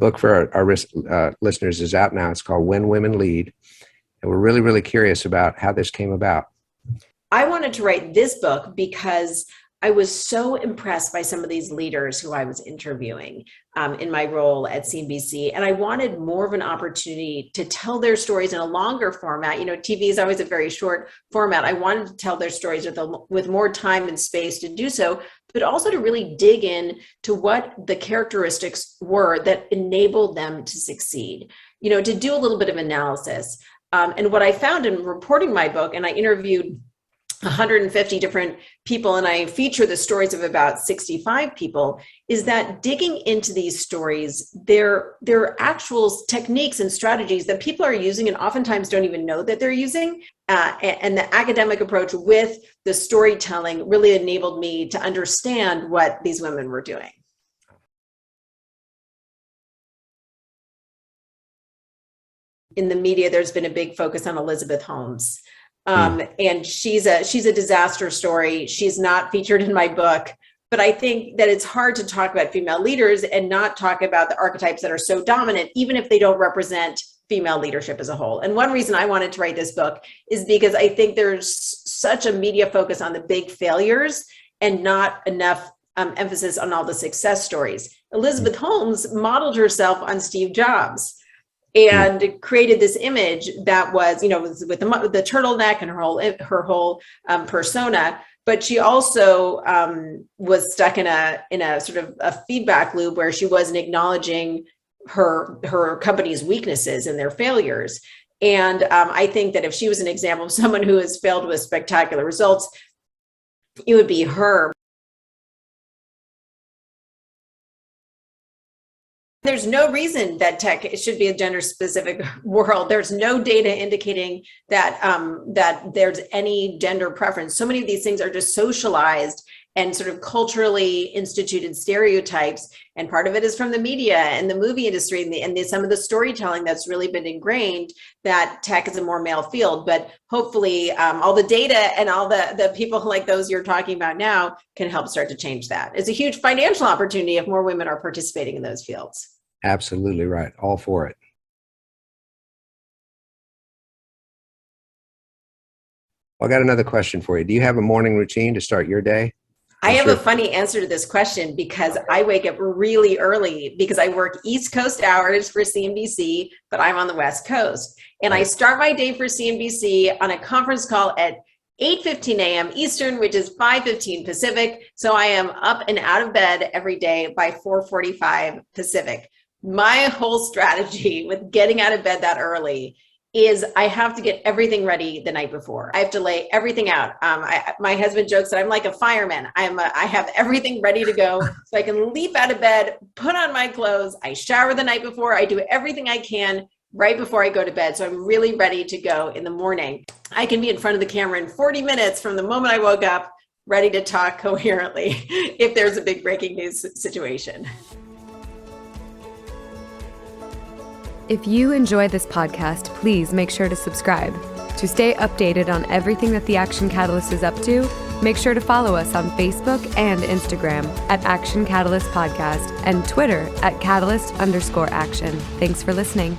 book for our listeners is out now. It's called When Women Lead. And we're really, really curious about how this came about. I wanted to write this book because I was so impressed by some of these leaders who I was interviewing in my role at CNBC. And I wanted more of an opportunity to tell their stories in a longer format. You know, TV is always a very short format. I wanted to tell their stories with more time and space to do so, but also to really dig in to what the characteristics were that enabled them to succeed, you know, to do a little bit of analysis. And what I found in reporting my book, and I interviewed 150 different people, and I feature the stories of about 65 people, is that digging into these stories, there are actual techniques and strategies that people are using and oftentimes don't even know that they're using. And the academic approach with the storytelling really enabled me to understand what these women were doing. In the media, there's been a big focus on Elizabeth Holmes. And she's a disaster story. She's not featured in my book, but I think that it's hard to talk about female leaders and not talk about the archetypes that are so dominant, even if they don't represent female leadership as a whole. And one reason I wanted to write this book is because I think there's such a media focus on the big failures and not enough emphasis on all the success stories. Elizabeth Holmes modeled herself on Steve Jobs and created this image that was, you know, with the turtleneck and her whole persona. But she also was stuck in a sort of a feedback loop where she wasn't acknowledging her company's weaknesses and their failures. And I think that if she was an example of someone who has failed with spectacular results, it would be her. There's no reason that tech should be a gender-specific world. There's no data indicating that that there's any gender preference. So many of these things are just socialized and sort of culturally instituted stereotypes. And part of it is from the media and the movie industry and some of the storytelling that's really been ingrained that tech is a more male field. But hopefully all the data and all the people like those you're talking about now can help start to change that. It's a huge financial opportunity if more women are participating in those fields. Absolutely right. All for it. Well, I got another question for you. Do you have a morning routine to start your day? I have a funny answer to this question because I wake up really early because I work East Coast hours for CNBC, but I'm on the West Coast. And I start my day for CNBC on a conference call at 8:15 a.m. Eastern, which is 5:15 Pacific. So I am up and out of bed every day by 4:45 Pacific. My whole strategy with getting out of bed that early is I have to get everything ready the night before. I have to lay everything out. My husband jokes that I'm like a fireman. I have everything ready to go so I can leap out of bed, put on my clothes. I shower the night before. I do everything I can right before I go to bed. So I'm really ready to go in the morning. I can be in front of the camera in 40 minutes from the moment I woke up, ready to talk coherently if there's a big breaking news situation. If you enjoy this podcast, please make sure to subscribe. To stay updated on everything that the Action Catalyst is up to, make sure to follow us on Facebook and Instagram at Action Catalyst Podcast and Twitter at Catalyst_Action. Thanks for listening.